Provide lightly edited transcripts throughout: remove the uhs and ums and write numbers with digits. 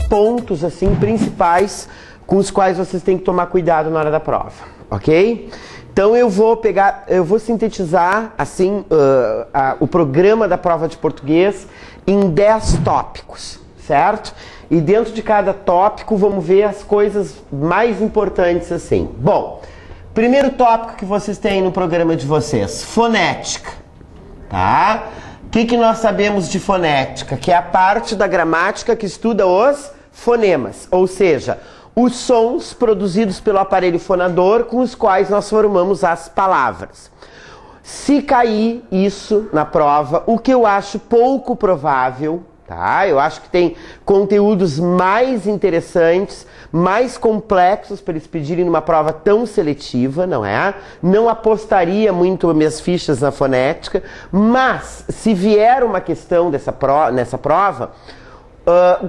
pontos assim principais com os quais vocês têm que tomar cuidado na hora da prova, ok? Então eu vou sintetizar assim o programa da prova de português em 10 tópicos, certo? E dentro de cada tópico vamos ver as coisas mais importantes assim. Bom, primeiro tópico que vocês têm no programa de vocês, fonética, tá? O que nós sabemos de fonética? Que é a parte da gramática que estuda os fonemas, ou seja, os sons produzidos pelo aparelho fonador com os quais nós formamos as palavras. Se cair isso na prova, o que eu acho pouco provável, tá? Eu acho que tem conteúdos mais interessantes, mais complexos para eles pedirem numa prova tão seletiva, não é? Não apostaria muito minhas fichas na fonética, mas se vier uma questão nessa prova,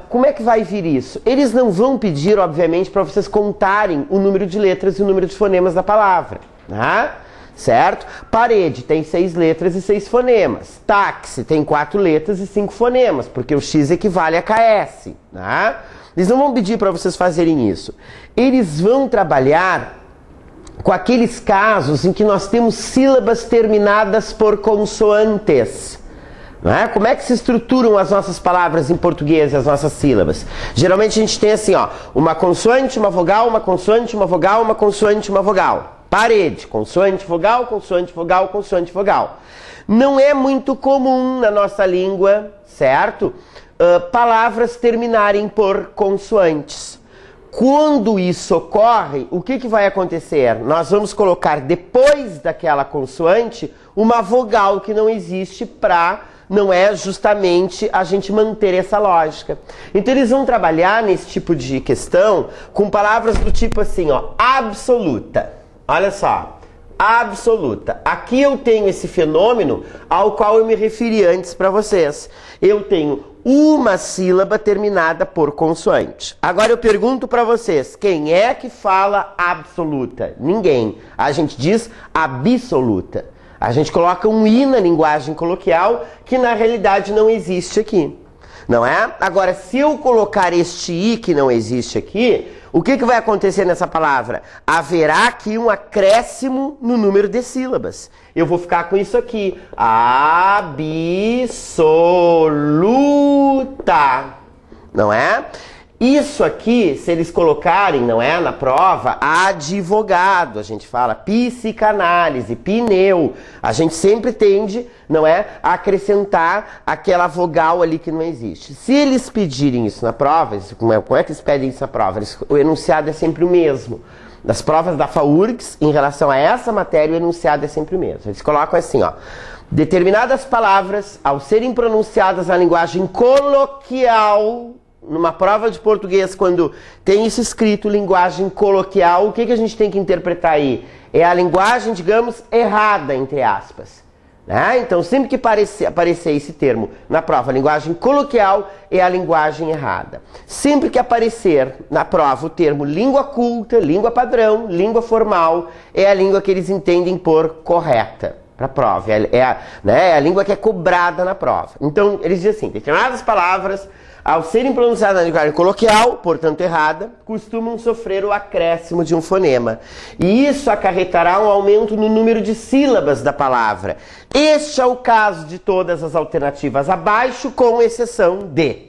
como é que vai vir isso? Eles não vão pedir, obviamente, para vocês contarem o número de letras e o número de fonemas da palavra, né? Certo? Parede tem 6 letras e 6 fonemas. Táxi tem 4 letras e 5 fonemas, porque o X equivale a KS, né? Eles não vão pedir para vocês fazerem isso. Eles vão trabalhar com aqueles casos em que nós temos sílabas terminadas por consoantes. Não é? Como é que se estruturam as nossas palavras em português, as nossas sílabas? Geralmente a gente tem assim, ó, uma consoante, uma vogal, uma consoante, uma vogal, uma consoante, uma vogal. Parede, consoante, vogal, consoante, vogal, consoante, vogal. Não é muito comum na nossa língua, certo? Palavras terminarem por consoantes. Quando isso ocorre, o que vai acontecer? Nós vamos colocar depois daquela consoante uma vogal que não existe para, não é justamente a gente manter essa lógica. Então eles vão trabalhar nesse tipo de questão com palavras do tipo assim, ó, absoluta. Olha só, absoluta. Aqui eu tenho esse fenômeno ao qual eu me referi antes para vocês. Eu tenho uma sílaba terminada por consoante. Agora eu pergunto para vocês, quem é que fala absoluta? Ninguém. A gente diz absoluta. A gente coloca um i na linguagem coloquial que na realidade não existe aqui. Não é? Agora, se eu colocar este i que não existe aqui, o que vai acontecer nessa palavra? Haverá aqui um acréscimo no número de sílabas. Eu vou ficar com isso aqui. Absoluta. Não é? Isso aqui, se eles colocarem, não é, na prova, advogado, a gente fala psicanálise, pneu, a gente sempre tende, não é, a acrescentar aquela vogal ali que não existe. Se eles pedirem isso na prova, como é que eles pedem isso na prova? O enunciado é sempre o mesmo. Das provas da FAURGS, em relação a essa matéria, o enunciado é sempre o mesmo. Eles colocam assim, ó, determinadas palavras, ao serem pronunciadas na linguagem coloquial, numa prova de português, quando tem isso escrito, linguagem coloquial, o que a gente tem que interpretar aí? É a linguagem, digamos, errada, entre aspas. Né? Então, sempre que aparecer esse termo na prova, linguagem coloquial, é a linguagem errada. Sempre que aparecer na prova o termo língua culta, língua padrão, língua formal, é a língua que eles entendem por correta para a prova. É a língua que é cobrada na prova. Então, eles dizem assim, determinadas palavras, ao serem pronunciadas na linguagem coloquial, portanto errada, costumam sofrer o acréscimo de um fonema. E isso acarretará um aumento no número de sílabas da palavra. Este é o caso de todas as alternativas abaixo, com exceção de.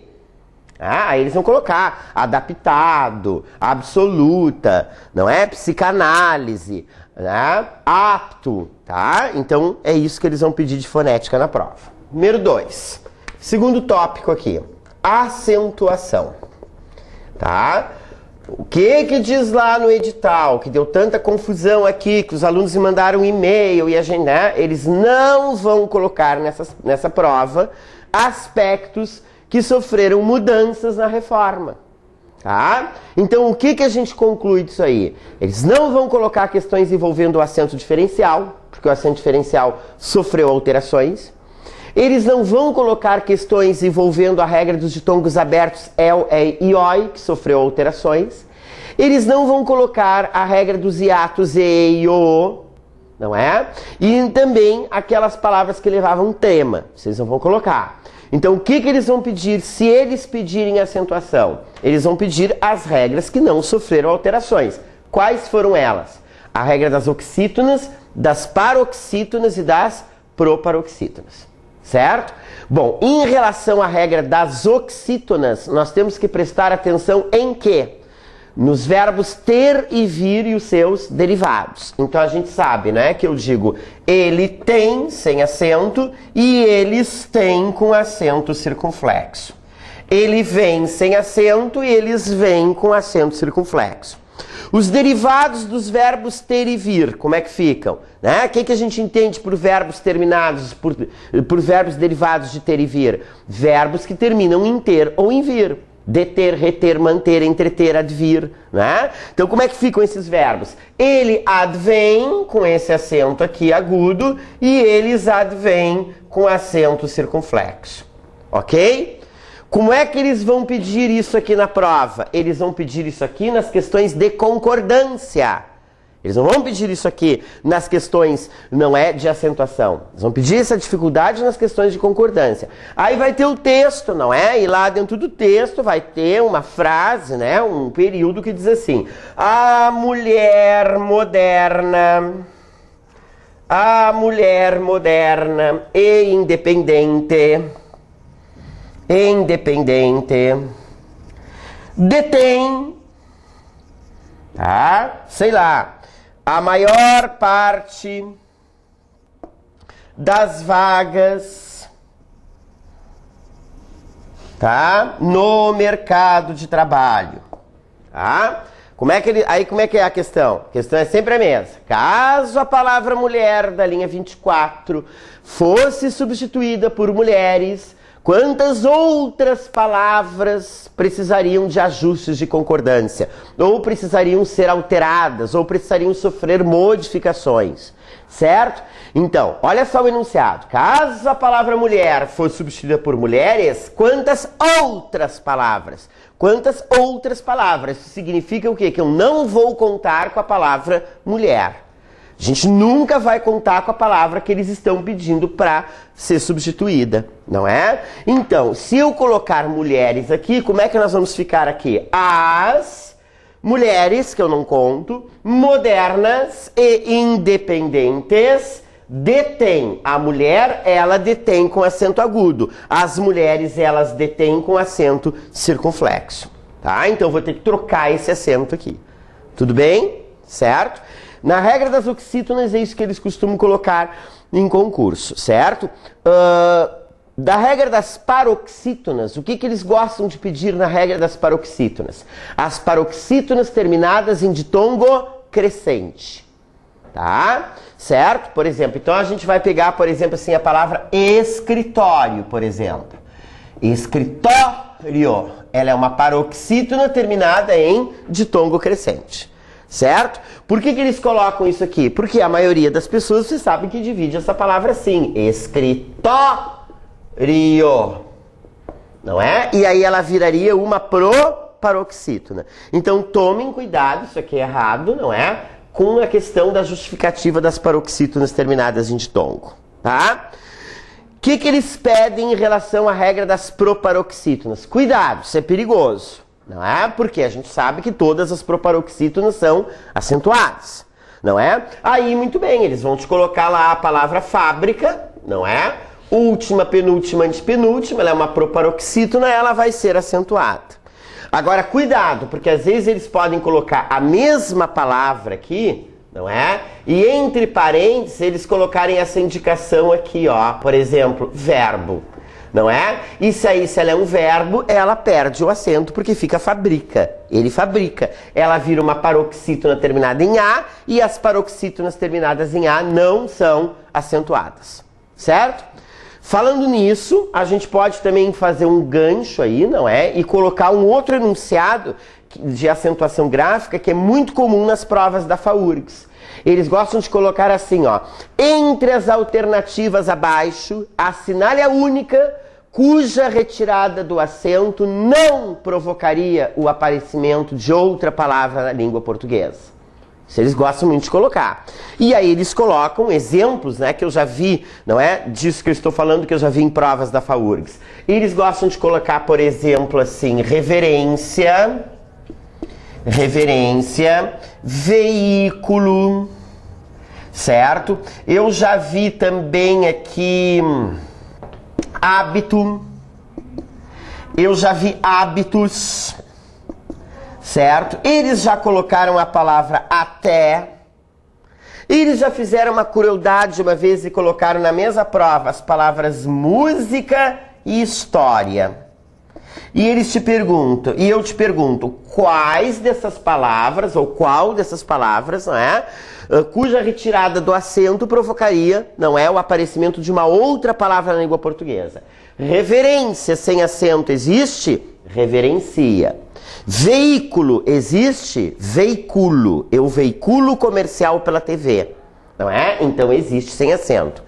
Aí eles vão colocar adaptado, absoluta, não é? Psicanálise, né? Apto, tá? Então é isso que eles vão pedir de fonética na prova. Número 2. Segundo tópico aqui. Acentuação, tá? O que diz lá no edital, que deu tanta confusão aqui, que os alunos me mandaram um e-mail e a gente, né? Eles não vão colocar nessa prova aspectos que sofreram mudanças na reforma, tá? Então o que a gente conclui disso aí? Eles não vão colocar questões envolvendo o acento diferencial, porque o acento diferencial sofreu alterações. Eles não vão colocar questões envolvendo a regra dos ditongos abertos el, e, ioi, que sofreu alterações. Eles não vão colocar a regra dos hiatos e, o, não é? E também aquelas palavras que levavam tema, vocês não vão colocar. Então, o que eles vão pedir se eles pedirem acentuação? Eles vão pedir as regras que não sofreram alterações. Quais foram elas? A regra das oxítonas, das paroxítonas e das proparoxítonas. Certo? Bom, em relação à regra das oxítonas, nós temos que prestar atenção em quê? Nos verbos ter e vir e os seus derivados. Então a gente sabe, né, que eu digo ele tem sem acento e eles têm com acento circunflexo. Ele vem sem acento e eles vêm com acento circunflexo. Os derivados dos verbos ter e vir, como é que ficam? Né? O que a gente entende por verbos terminados, por verbos derivados de ter e vir? Verbos que terminam em ter ou em vir. Deter, reter, manter, entreter, advir, né? Então, como é que ficam esses verbos? Ele advém com esse acento aqui agudo e eles advêm com acento circunflexo, ok? Como é que eles vão pedir isso aqui na prova? Eles vão pedir isso aqui nas questões de concordância. Eles não vão pedir isso aqui nas questões, não é, de acentuação. Eles vão pedir essa dificuldade nas questões de concordância. Aí vai ter o texto, não é? E lá dentro do texto vai ter uma frase, né? Um período que diz assim: a mulher moderna e independente detém, tá? Sei lá, a maior parte das vagas, tá? No mercado de trabalho, tá? Como é que é a questão? A questão é sempre a mesma. Caso a palavra mulher da linha 24 fosse substituída por mulheres, quantas outras palavras precisariam de ajustes de concordância? Ou precisariam ser alteradas, ou precisariam sofrer modificações, certo? Então, olha só o enunciado. Caso a palavra mulher fosse substituída por mulheres, quantas outras palavras? Quantas outras palavras? Isso significa o quê? Que eu não vou contar com a palavra mulher. A gente nunca vai contar com a palavra que eles estão pedindo para ser substituída, não é? Então, se eu colocar mulheres aqui, como é que nós vamos ficar aqui? As mulheres, que eu não conto, modernas e independentes detêm. A mulher, ela detém com acento agudo. As mulheres, elas detêm com acento circunflexo, tá? Então, eu vou ter que trocar esse acento aqui. Tudo bem? Certo? Na regra das oxítonas é isso que eles costumam colocar em concurso, certo? Da regra das paroxítonas, o que eles gostam de pedir na regra das paroxítonas? As paroxítonas terminadas em ditongo crescente, tá? Certo? Por exemplo, então a gente vai pegar, por exemplo, assim, a palavra escritório, por exemplo. Escritório, ela é uma paroxítona terminada em ditongo crescente. Certo? Por que eles colocam isso aqui? Porque a maioria das pessoas, você sabe que divide essa palavra assim, escritório, não é? E aí ela viraria uma proparoxítona. Então tomem cuidado, isso aqui é errado, não é? Com a questão da justificativa das paroxítonas terminadas em ditongo, tá? O que eles pedem em relação à regra das proparoxítonas? Cuidado, isso é perigoso. Não é? Porque a gente sabe que todas as proparoxítonas são acentuadas, não é? Aí, muito bem, eles vão te colocar lá a palavra fábrica, não é? Última, penúltima, antepenúltima, ela é uma proparoxítona, ela vai ser acentuada. Agora, cuidado, porque às vezes eles podem colocar a mesma palavra aqui, não é? E entre parênteses, eles colocarem essa indicação aqui, ó, por exemplo, verbo. Não é? Isso aí, se ela é um verbo, ela perde o acento porque fica fabrica. Ele fabrica. Ela vira uma paroxítona terminada em A e as paroxítonas terminadas em A não são acentuadas. Certo? Falando nisso, a gente pode também fazer um gancho aí, não é? E colocar um outro enunciado de acentuação gráfica que é muito comum nas provas da FAURGS. Eles gostam de colocar assim, ó. Entre as alternativas abaixo, assinale a única cuja retirada do acento não provocaria o aparecimento de outra palavra na língua portuguesa. Isso eles gostam muito de colocar. E aí eles colocam exemplos, né, que eu já vi, não é disso que eu estou falando, que eu já vi em provas da FAURGS. Eles gostam de colocar, por exemplo, assim, reverência, veículo, certo? Eu já vi também aqui hábito, eu já vi hábitos, certo? Eles já colocaram a palavra até. Eles já fizeram uma crueldade uma vez e colocaram na mesma prova as palavras música e história. E eles te perguntam, e eu te pergunto, quais dessas palavras, ou qual dessas palavras, não é, cuja retirada do acento provocaria, não é, o aparecimento de uma outra palavra na língua portuguesa. Reverência sem acento existe? Reverencia. Veículo existe? Veiculo. Eu veiculo comercial pela TV. Não é? Então existe sem acento.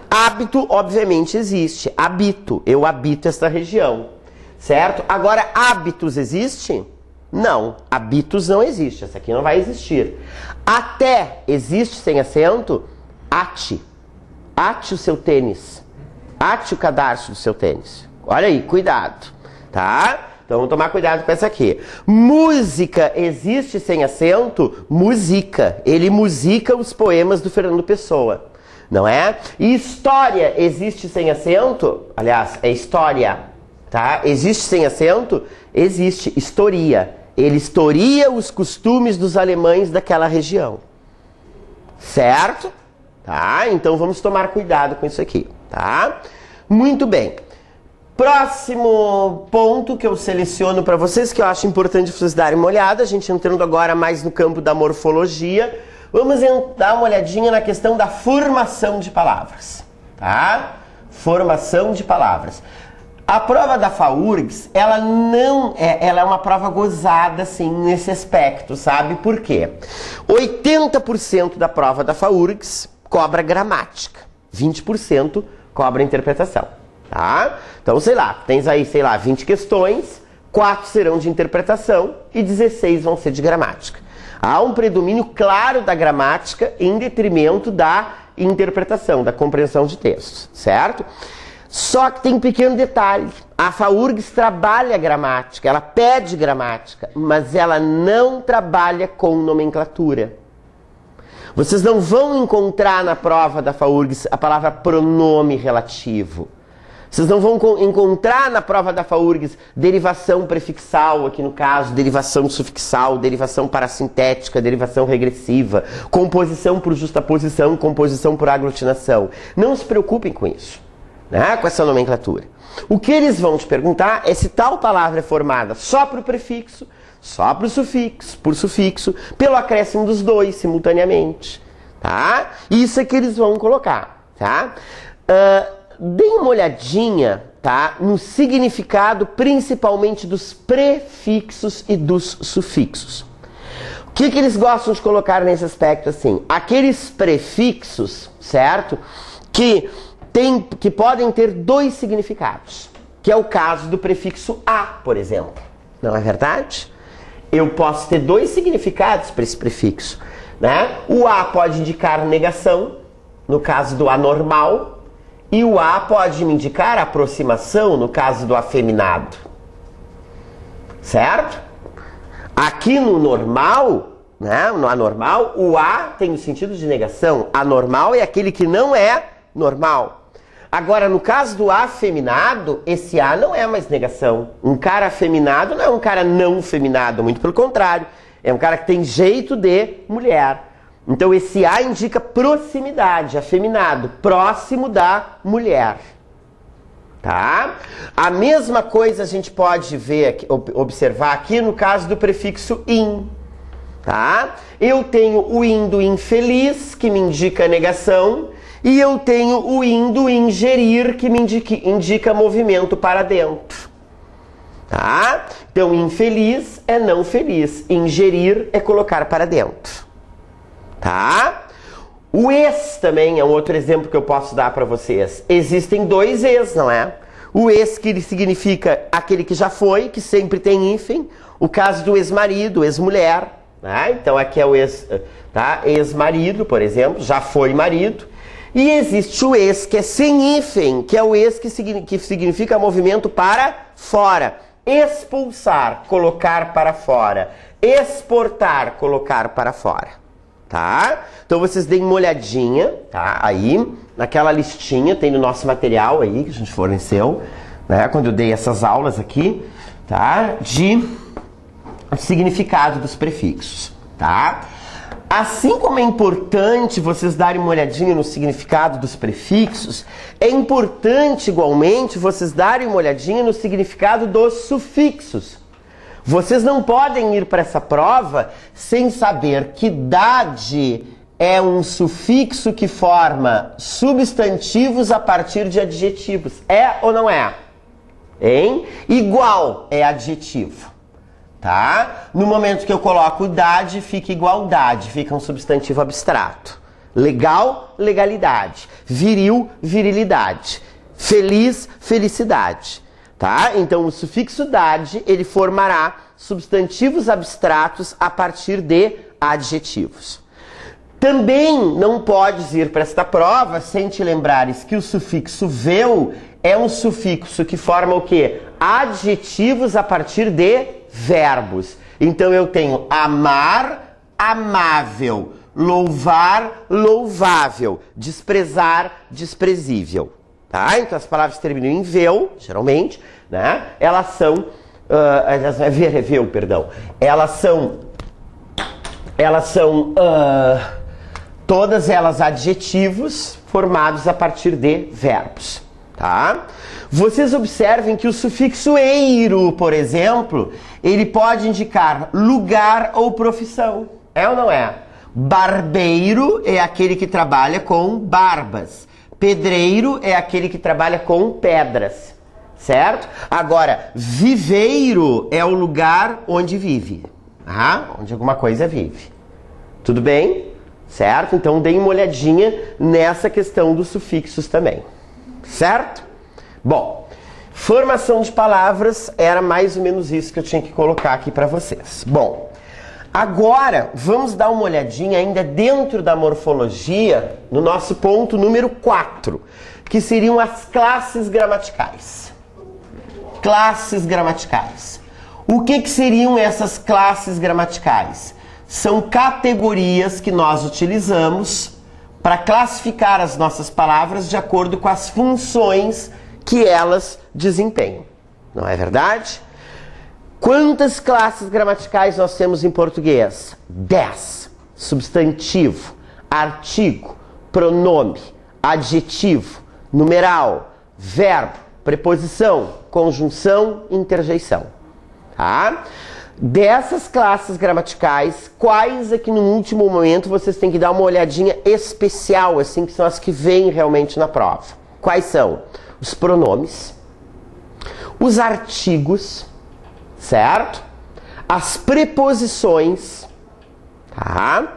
Hábito, obviamente, existe. Habito. Eu habito esta região. Certo? Agora, hábitos existe? Não. Habitos não existe. Essa aqui não vai existir. Até existe sem acento? Ate. Ate o seu tênis. Ate o cadarço do seu tênis. Olha aí, cuidado. Tá? Então vamos tomar cuidado com essa aqui. Música existe sem acento? Musica. Ele musica os poemas do Fernando Pessoa. Não é? E história existe sem acento? Aliás, é história. Tá? Existe sem acento? Existe. Historia. Ele historia os costumes dos alemães daquela região. Certo? Tá? Então vamos tomar cuidado com isso aqui. Tá? Muito bem. Próximo ponto que eu seleciono para vocês, que eu acho importante vocês darem uma olhada, a gente entrando agora mais no campo da morfologia, vamos dar uma olhadinha na questão da formação de palavras, tá? Formação de palavras. A prova da FAURGS, ela é uma prova gozada, assim, nesse aspecto, sabe? Por quê? 80% da prova da FAURGS cobra gramática, 20% cobra interpretação. Tá? Então, sei lá, tens aí, 20 questões, 4 serão de interpretação e 16 vão ser de gramática. Há um predomínio claro da gramática em detrimento da interpretação, da compreensão de textos, certo? Só que tem um pequeno detalhe, a FAURGS trabalha gramática, ela pede gramática, mas ela não trabalha com nomenclatura. Vocês não vão encontrar na prova da FAURGS a palavra pronome relativo. Vocês não vão encontrar na prova da FAURGS derivação prefixal, aqui no caso, derivação sufixal, derivação parasintética, derivação regressiva, composição por justaposição, composição por aglutinação. Não se preocupem com isso, né, com essa nomenclatura. O que eles vão te perguntar é se tal palavra é formada só por prefixo, só por sufixo, pelo acréscimo dos dois simultaneamente. Tá? Isso é que eles vão colocar. Tá? Deem uma olhadinha, tá, no significado principalmente dos prefixos e dos sufixos. O que eles gostam de colocar nesse aspecto assim? Aqueles prefixos, certo? Que podem ter dois significados. Que é o caso do prefixo a, por exemplo. Não é verdade? Eu posso ter dois significados para esse prefixo, né? O a pode indicar negação, no caso do anormal. E o a pode me indicar aproximação, no caso do afeminado. Certo? Aqui no normal, né, no anormal, o a tem o sentido de negação. Anormal é aquele que não é normal. Agora, no caso do afeminado, esse a não é mais negação. Um cara afeminado não é um cara não feminado, muito pelo contrário. É um cara que tem jeito de mulher. Então esse a indica proximidade, afeminado, próximo da mulher. Tá? A mesma coisa a gente pode ver aqui, observar aqui no caso do prefixo in. Tá? Eu tenho o in do infeliz, que me indica negação, e eu tenho o in do ingerir, que me indica movimento para dentro. Tá? Então infeliz é não feliz, ingerir é colocar para dentro. Tá? O ex também é um outro exemplo que eu posso dar para vocês. Existem dois ex, não é? O ex que significa aquele que já foi, que sempre tem hífen. O caso do ex-marido, ex-mulher, né? Então aqui é o ex, tá? Ex-marido, por exemplo, já foi marido. E existe o ex, que é sem hífen, que é o ex que significa movimento para fora. Expulsar, colocar para fora. Exportar, colocar para fora. Tá? Então vocês deem uma olhadinha, tá? Aí, naquela listinha, tem no nosso material aí, que a gente forneceu, né? Quando eu dei essas aulas aqui, tá? De significado dos prefixos, tá? Assim como é importante vocês darem uma olhadinha no significado dos prefixos, é importante igualmente vocês darem uma olhadinha no significado dos sufixos. Vocês não podem ir para essa prova sem saber que dade é um sufixo que forma substantivos a partir de adjetivos. É ou não é? Hein? Igual é adjetivo. Tá? No momento que eu coloco dade, fica igualdade, fica um substantivo abstrato. Legal, legalidade. Viril, virilidade. Feliz, felicidade. Tá? Então o sufixo dade, ele formará substantivos abstratos a partir de adjetivos. Também não podes ir para esta prova sem te lembrares que o sufixo vel é um sufixo que forma o quê? Adjetivos a partir de verbos. Então eu tenho amar, amável, louvar, louvável, desprezar, desprezível. Tá? Então as palavras que terminam em vel, geralmente, né? Elas são, todas elas adjetivos formados a partir de verbos. Tá? Vocês observem que o sufixo eiro, por exemplo, ele pode indicar lugar ou profissão. É ou não é? Barbeiro é aquele que trabalha com barbas. Pedreiro é aquele que trabalha com pedras, certo? Agora, viveiro é o lugar onde vive, onde alguma coisa vive. Tudo bem? Certo? Então, deem uma olhadinha nessa questão dos sufixos também, certo? Bom, formação de palavras era mais ou menos isso que eu tinha que colocar aqui para vocês. Bom, agora, vamos dar uma olhadinha ainda dentro da morfologia, no nosso ponto número 4, que seriam as classes gramaticais. Classes gramaticais. O que seriam essas classes gramaticais? São categorias que nós utilizamos para classificar as nossas palavras de acordo com as funções que elas desempenham. Não é verdade? Quantas classes gramaticais nós temos em português? 10. Substantivo, artigo, pronome, adjetivo, numeral, verbo, preposição, conjunção, interjeição. Tá? Dessas classes gramaticais, quais é que no último momento vocês têm que dar uma olhadinha especial, assim, que são as que vêm realmente na prova? Quais são? Os pronomes, os artigos, certo? As preposições, tá?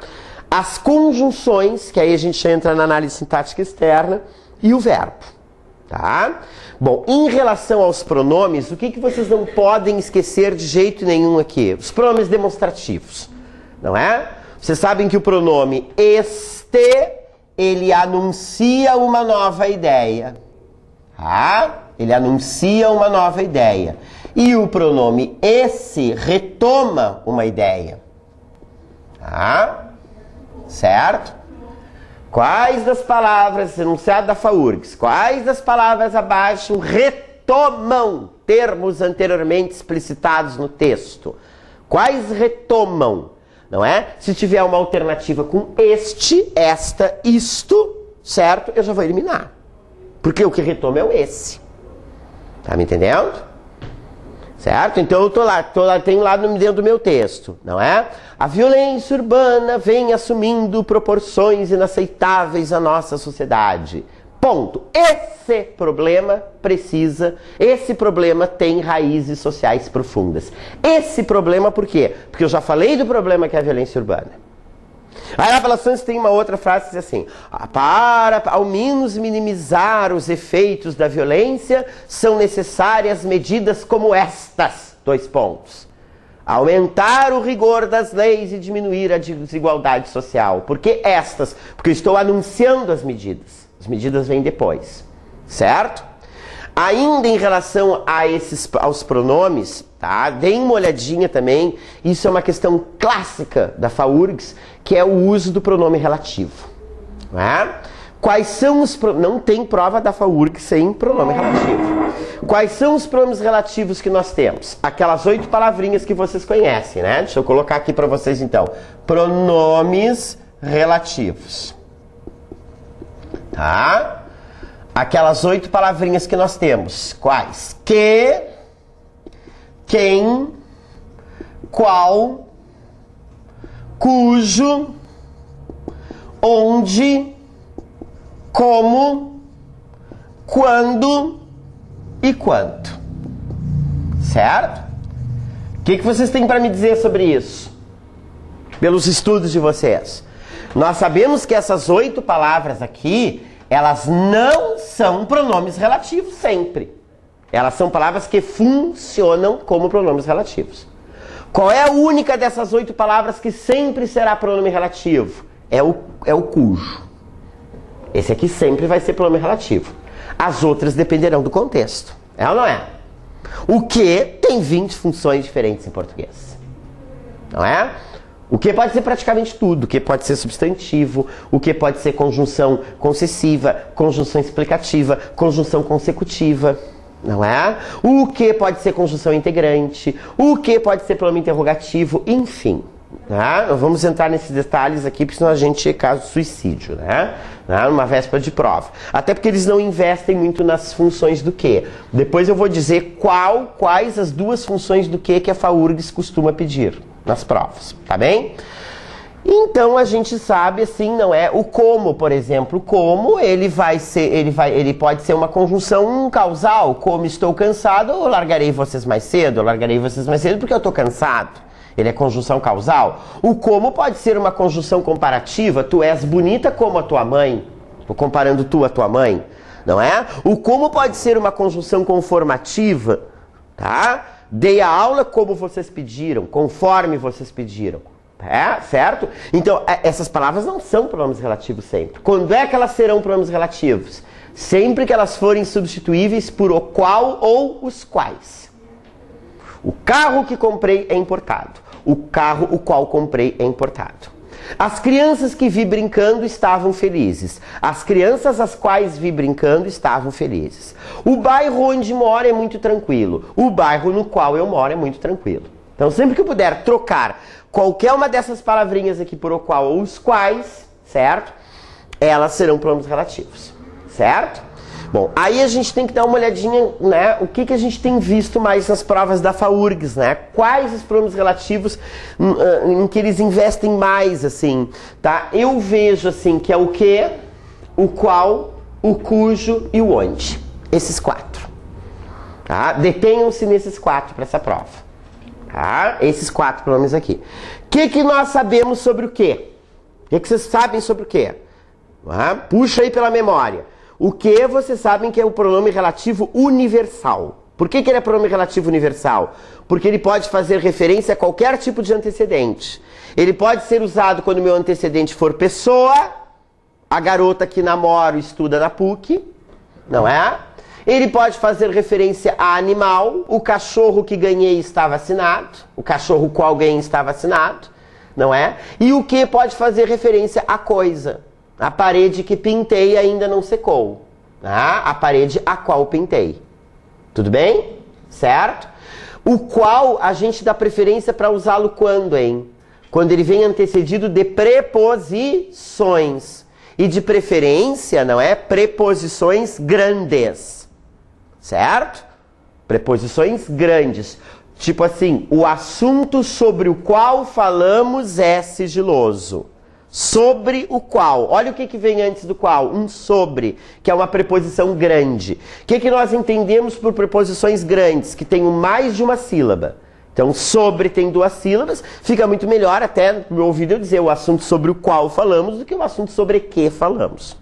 As conjunções, que aí a gente entra na análise sintática externa, e o verbo, tá? Bom, em relação aos pronomes, o que vocês não podem esquecer de jeito nenhum aqui? Os pronomes demonstrativos, não é? Vocês sabem que o pronome este, ele anuncia uma nova ideia, tá? Ele anuncia uma nova ideia. E o pronome esse retoma uma ideia. Tá? Certo? Quais das palavras, enunciado da FAURGS, quais das palavras abaixo retomam termos anteriormente explicitados no texto? Quais retomam? Não é? Se tiver uma alternativa com este, esta, isto, certo? Eu já vou eliminar. Porque o que retoma é o esse. Tá me entendendo? Certo? Então eu tô lá, tenho lá dentro do meu texto, não é? A violência urbana vem assumindo proporções inaceitáveis à nossa sociedade. Ponto. Esse problema tem raízes sociais profundas. Esse problema por quê? Porque eu já falei do problema que é a violência urbana. Aí na Palações tem uma outra frase que diz assim: para ao menos minimizar os efeitos da violência, são necessárias medidas como estas. 2 pontos. Aumentar o rigor das leis e diminuir a desigualdade social. Por que estas? Porque eu estou anunciando as medidas. As medidas vêm depois, certo? Ainda em relação aos pronomes, tá? Deem uma olhadinha também. Isso é uma questão clássica da FAURGS, que é o uso do pronome relativo. Não é? Quais são os não tem prova da FAURGS sem pronome relativo. Quais são os pronomes relativos que nós temos? Aquelas 8 palavrinhas que vocês conhecem, né? Deixa eu colocar aqui para vocês então. Pronomes relativos. Tá? Aquelas 8 palavrinhas que nós temos. Quais? Que, quem, qual, cujo, onde, como, quando e quanto. Certo? O que vocês têm para me dizer sobre isso? Pelos estudos de vocês. Nós sabemos que essas 8 palavras aqui, elas não são pronomes relativos sempre. Elas são palavras que funcionam como pronomes relativos. Qual é a única dessas 8 palavras que sempre será pronome relativo? É o cujo. Esse aqui sempre vai ser pronome relativo. As outras dependerão do contexto. É ou não é? O que tem 20 funções diferentes em português. Não é? O que pode ser praticamente tudo. O que pode ser substantivo, o que pode ser conjunção concessiva, conjunção explicativa, conjunção consecutiva. Não é? O que pode ser conjunção integrante, o que pode ser pronome interrogativo, enfim. Tá? Vamos entrar nesses detalhes aqui, porque senão a gente é caso de suicídio, né? Numa véspera de prova. Até porque eles não investem muito nas funções do que. Depois eu vou dizer quais as 2 funções do que a FAURGS costuma pedir nas provas, tá bem? Então a gente sabe assim, não é? O como, por exemplo, como ele pode ser uma conjunção causal. Como estou cansado, eu largarei vocês mais cedo. Eu largarei vocês mais cedo porque eu estou cansado. Ele é conjunção causal. O como pode ser uma conjunção comparativa. Tu és bonita como a tua mãe. Estou comparando tu a tua mãe, não é? O como pode ser uma conjunção conformativa, tá? Dei a aula como vocês pediram, conforme vocês pediram. É, certo? Então, essas palavras não são pronomes relativos sempre. Quando é que elas serão pronomes relativos? Sempre que elas forem substituíveis por o qual ou os quais. O carro que comprei é importado. O carro o qual comprei é importado. As crianças que vi brincando estavam felizes. As crianças as quais vi brincando estavam felizes. O bairro onde moro é muito tranquilo. O bairro no qual eu moro é muito tranquilo. Então, sempre que eu puder trocar qualquer uma dessas palavrinhas aqui por o qual ou os quais, certo? Elas serão pronomes relativos, certo? Bom, aí a gente tem que dar uma olhadinha, né? O que a gente tem visto mais nas provas da FAURGS, né? Quais os pronomes relativos em que eles investem mais, assim, tá? Eu vejo, assim, que é o que, o qual, o cujo e o onde. Esses 4. Tá? Detenham-se nesses 4 para essa prova. Tá? Esses 4 pronomes aqui. O que nós sabemos sobre o quê? O que vocês sabem sobre o quê? Tá? Puxa aí pela memória. O que vocês sabem que é o pronome relativo universal. Por que ele é pronome relativo universal? Porque ele pode fazer referência a qualquer tipo de antecedente. Ele pode ser usado quando o meu antecedente for pessoa, a garota que namoro estuda na PUC, não é? Ele pode fazer referência a animal, o cachorro que ganhei está vacinado, o cachorro qual ganhei está vacinado, não é? E o que pode fazer referência a coisa. A parede que pintei ainda não secou. Tá? A parede a qual pintei. Tudo bem? Certo? O qual a gente dá preferência para usá-lo quando, hein? Quando ele vem antecedido de preposições. E de preferência, não é? Preposições grandes. Certo? Preposições grandes. Tipo assim, o assunto sobre o qual falamos é sigiloso. Sobre o qual. Olha o que vem antes do qual. Um sobre, que é uma preposição grande. O que nós entendemos por preposições grandes? Que tem mais de uma sílaba. Então, sobre tem 2 sílabas. Fica muito melhor até, no meu ouvido, eu dizer o assunto sobre o qual falamos do que o assunto sobre que falamos.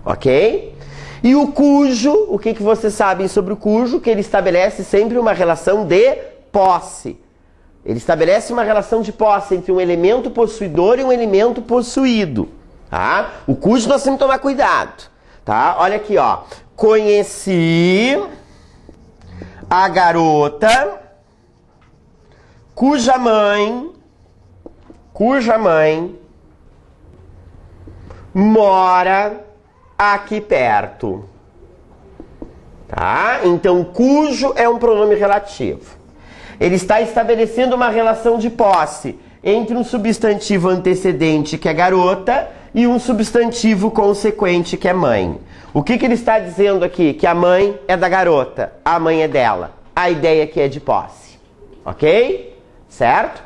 Ok? E o cujo, o que vocês sabem sobre o cujo? Que ele estabelece sempre uma relação de posse. Ele estabelece uma relação de posse entre um elemento possuidor e um elemento possuído, tá? O cujo nós temos que tomar cuidado, tá? Olha aqui, ó. Conheci a garota cuja mãe mora aqui perto, tá? Então, cujo é um pronome relativo. Ele está estabelecendo uma relação de posse entre um substantivo antecedente, que é garota, e um substantivo consequente, que é mãe. O que ele está dizendo aqui? Que a mãe é da garota, a mãe é dela. A ideia aqui é de posse. Ok? Certo?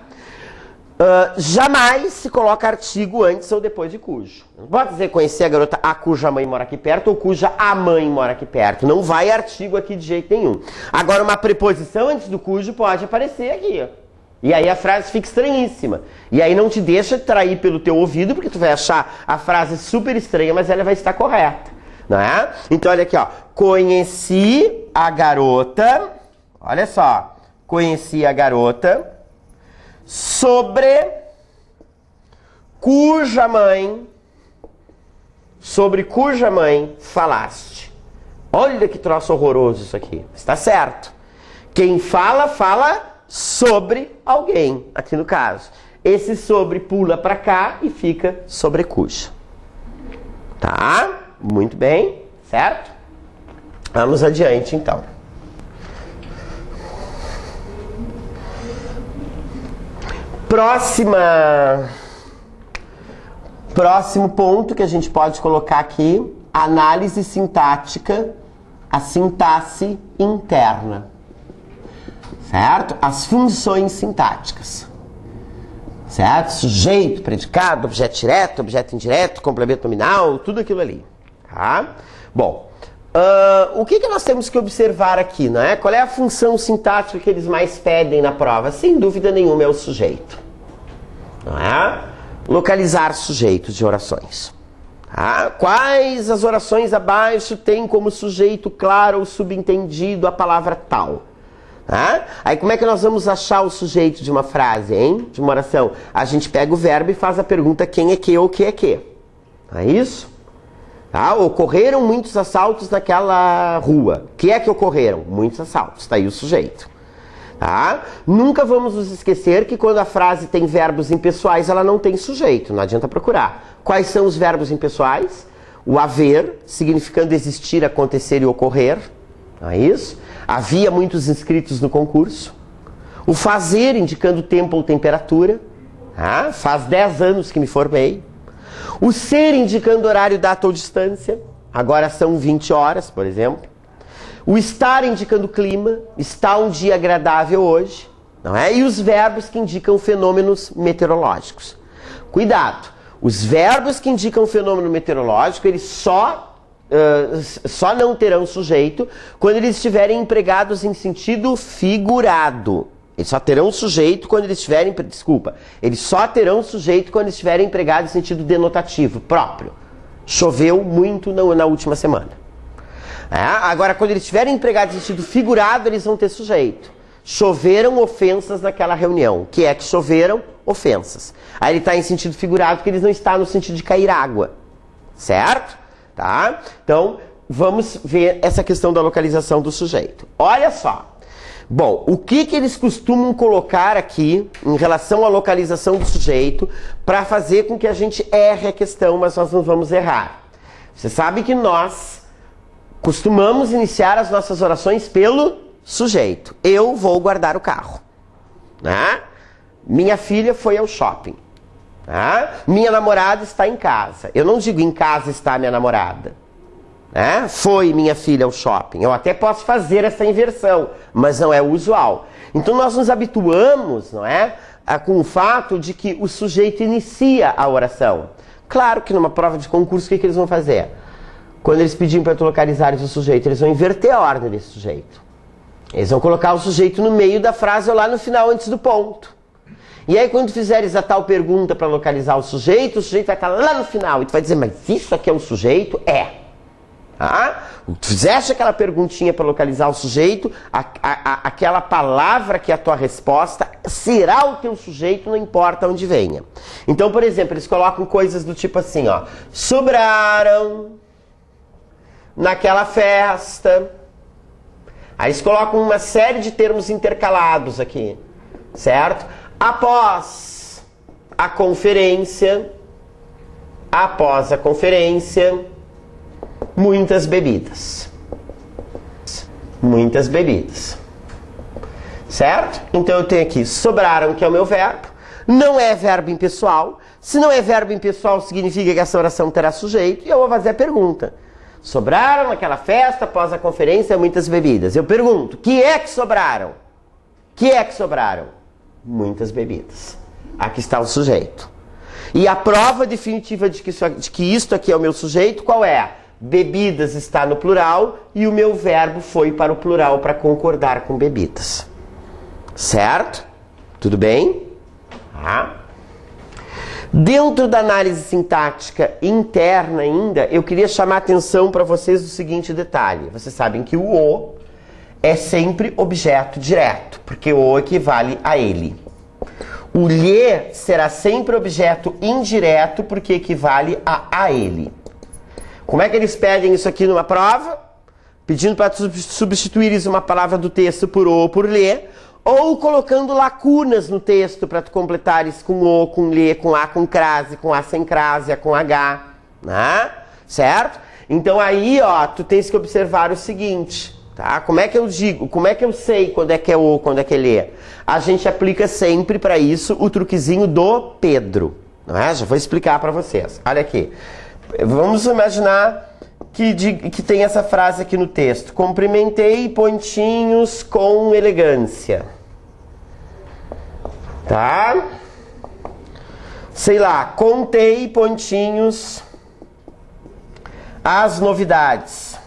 Jamais se coloca artigo antes ou depois de cujo. Não pode dizer conhecer a garota a cuja mãe mora aqui perto ou cuja a mãe mora aqui perto. Não vai artigo aqui de jeito nenhum. Agora, uma preposição antes do cujo pode aparecer aqui, ó. E aí a frase fica estranhíssima. E aí não te deixa trair pelo teu ouvido, porque tu vai achar a frase super estranha, mas ela vai estar correta, não é? Então olha aqui, ó. Conheci a garota, olha só. Conheci a garota sobre cuja mãe falaste. Olha que troço horroroso isso aqui. Está certo. Quem fala, fala sobre alguém, aqui no caso. Esse sobre pula para cá e fica sobre cuja. Tá? Muito bem, certo? Vamos adiante, então. Próximo ponto que a gente pode colocar aqui, análise sintática, a sintaxe interna, certo? As funções sintáticas, certo? Sujeito, predicado, objeto direto, objeto indireto, complemento nominal, tudo aquilo ali, tá? Bom, o que nós temos que observar aqui, não é? Qual é a função sintática que eles mais pedem na prova? Sem dúvida nenhuma é o sujeito, não é? Localizar sujeitos de orações. Tá? Quais as orações abaixo têm como sujeito claro ou subentendido a palavra tal? Tá? Aí como é que nós vamos achar o sujeito de uma frase, hein? De uma oração? A gente pega o verbo e faz a pergunta quem é que ou o que é que. Não é isso? Tá? Ocorreram muitos assaltos naquela rua. O que é que ocorreram? Muitos assaltos. Está aí o sujeito. Tá? Nunca vamos nos esquecer que quando a frase tem verbos impessoais, ela não tem sujeito. Não adianta procurar. Quais são os verbos impessoais? O haver, significando existir, acontecer e ocorrer. Não é isso? Havia muitos inscritos no concurso. O fazer, indicando tempo ou temperatura. Tá? Faz 10 anos que me formei. O ser, indicando horário, data ou distância. Agora são 20 horas, por exemplo. O estar, indicando clima. Está um dia agradável hoje. Não é? E os verbos que indicam fenômenos meteorológicos. Cuidado! Os verbos que indicam fenômeno meteorológico, eles só não terão sujeito quando eles estiverem empregados em sentido figurado. Eles só terão sujeito quando eles estiverem... Desculpa. Eles só terão sujeito quando estiverem empregados em sentido denotativo próprio. Choveu muito na última semana. Agora, quando eles estiverem empregados em sentido figurado, eles vão ter sujeito. Choveram ofensas naquela reunião. O que é que choveram? Ofensas. Aí ele está em sentido figurado porque ele não está no sentido de cair água. Certo? Tá? Então, vamos ver essa questão da localização do sujeito. Olha só. Bom, o que eles costumam colocar aqui em relação à localização do sujeito para fazer com que a gente erre a questão, mas nós não vamos errar. Você sabe que nós costumamos iniciar as nossas orações pelo sujeito. Eu vou guardar o carro. Né? Minha filha foi ao shopping. Né? Minha namorada está em casa. Eu não digo em casa está minha namorada. Foi minha filha ao shopping. Eu até posso fazer essa inversão, mas não é o usual. Então nós nos habituamos, não é, com o fato de que o sujeito inicia a oração. Claro que numa prova de concurso, o que eles vão fazer? Quando eles pedirem para tu localizares o sujeito, eles vão inverter a ordem desse sujeito. Eles vão colocar o sujeito no meio da frase ou lá no final, antes do ponto. E aí quando tu fizeres a tal pergunta para localizar o sujeito vai estar lá no final. E tu vai dizer, mas isso aqui é um sujeito? É. Tu fizeste aquela perguntinha para localizar o sujeito, aquela palavra que é a tua resposta será o teu sujeito, não importa onde venha. Então, por exemplo, eles colocam coisas do tipo assim, ó. Sobraram naquela festa. Aí eles colocam uma série de termos intercalados aqui, certo? Após a conferência, muitas bebidas. Muitas bebidas. Certo? Então eu tenho aqui sobraram, que é o meu verbo. Não é verbo impessoal. Se não é verbo impessoal, significa que essa oração terá sujeito. E eu vou fazer a pergunta. Sobraram naquela festa, após a conferência, muitas bebidas. Eu pergunto, que é que sobraram? Que é que sobraram? Muitas bebidas. Aqui está o sujeito. E a prova definitiva de que isto aqui é o meu sujeito, qual é? Bebidas está no plural e o meu verbo foi para o plural para concordar com bebidas. Certo? Tudo bem? Dentro da análise sintática interna ainda, eu queria chamar a atenção para vocês do seguinte detalhe. Vocês sabem que o é sempre objeto direto, porque o equivale a ele. O lhe será sempre objeto indireto, porque equivale a ele. Como é que eles pedem isso aqui numa prova? Pedindo para substituires uma palavra do texto por o ou por lhe, ou colocando lacunas no texto para tu completares com o, com lhe, com a com crase, com a sem crase, a com h, né? Certo? Então aí, ó, tu tens que observar o seguinte, tá? Como é que eu digo, como é que eu sei quando é que é o, quando é que é lhe? A gente aplica sempre para isso o truquezinho do Pedro, não é? Já vou explicar para vocês. Olha aqui. Vamos imaginar que tem essa frase aqui no texto. Cumprimentei pontinhos com elegância. Tá? Sei lá, contei pontinhos as novidades.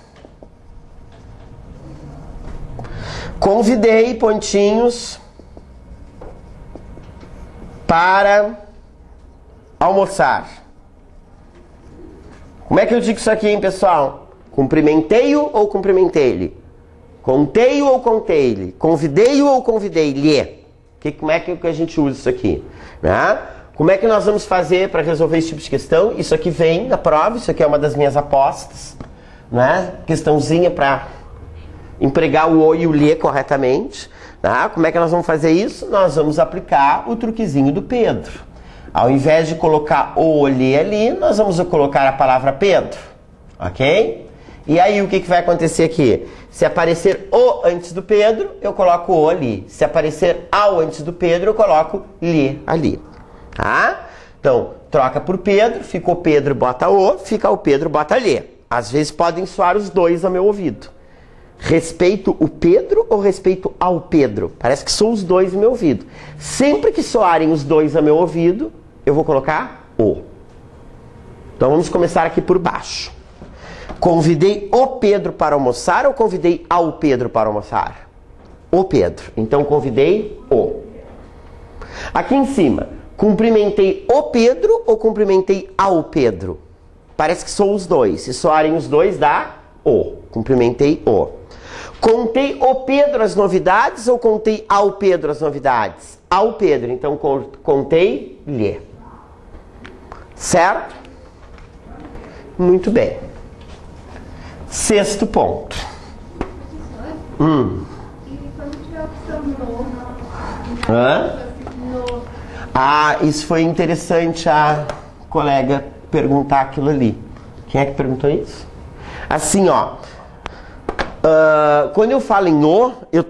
Convidei pontinhos para almoçar. Como é que eu digo isso aqui, hein, pessoal? Cumprimentei-o ou cumprimentei-lhe? Contei-o ou contei-lhe? Convidei-o ou convidei-lhe? Como é que a gente usa isso aqui? Né? Como é que nós vamos fazer para resolver esse tipo de questão? Isso aqui vem na prova, isso aqui é uma das minhas apostas. Né? Questãozinha para empregar o e o lhe corretamente. Né? Como é que nós vamos fazer isso? Nós vamos aplicar o truquezinho do Pedro. Ao invés de colocar o lhe ali, nós vamos colocar a palavra Pedro. Ok? E aí o que vai acontecer aqui? Se aparecer o antes do Pedro, eu coloco o ali. Se aparecer ao antes do Pedro, eu coloco lhe ali. Tá? Então, troca por Pedro, ficou Pedro, bota o, fica o Pedro, bota lhe. Às vezes podem soar os dois ao meu ouvido. Respeito o Pedro ou respeito ao Pedro? Parece que são os dois no meu ouvido. Sempre que soarem os dois ao meu ouvido, eu vou colocar o. Então vamos começar aqui por baixo. Convidei o Pedro para almoçar ou convidei ao Pedro para almoçar? O Pedro. Então convidei o. Aqui em cima, cumprimentei o Pedro ou cumprimentei ao Pedro? Parece que são os dois. Se soarem os dois, dá o. Cumprimentei o. Contei o Pedro as novidades ou contei ao Pedro as novidades? Ao Pedro. Então contei-lhe. Certo? Muito bem. Sexto ponto. E quando tiver a opção no? Ah, isso foi interessante a colega perguntar aquilo ali. Quem é que perguntou isso? Assim, ó. Quando eu falo em o, eu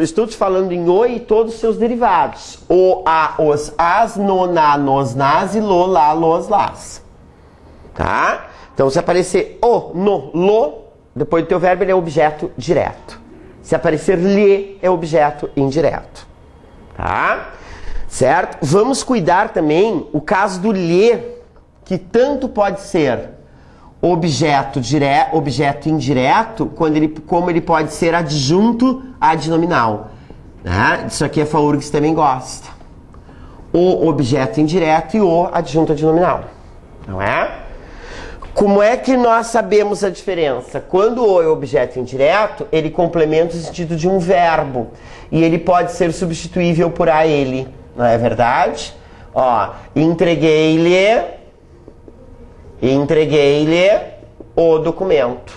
estou te falando em o e todos os seus derivados. O, a, os, as, no, na, nos, nas e lo, lá, los, las. Tá? Então, se aparecer o, no, lo, depois do teu verbo, ele é objeto direto. Se aparecer lhe, é objeto indireto. Tá? Certo? Vamos cuidar também o caso do lhe, que tanto pode ser objeto indireto, como ele pode ser adjunto adnominal. Né? Isso aqui a FAURGS também gosta. O objeto indireto e o adjunto adnominal. Não é? Como é que nós sabemos a diferença? Quando o é objeto indireto, ele complementa o sentido de um verbo. E ele pode ser substituível por a ele. Não é verdade? Ó, entreguei-lhe o documento.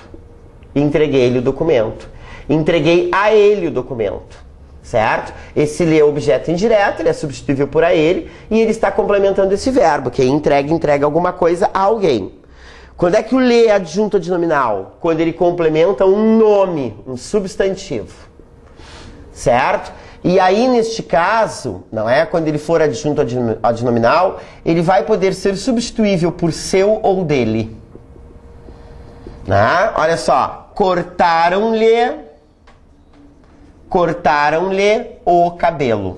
Entreguei-lhe o documento. Entreguei a ele o documento. Certo? Esse lhe é objeto indireto, ele é substituível por a ele, e ele está complementando esse verbo, que é entrega alguma coisa a alguém. Quando é que o lhe é adjunto adnominal? Quando ele complementa um nome, um substantivo. Certo? E aí, neste caso, não é? Quando ele for adjunto adnominal, ele vai poder ser substituível por seu ou dele. Né? Olha só, cortaram-lhe o cabelo.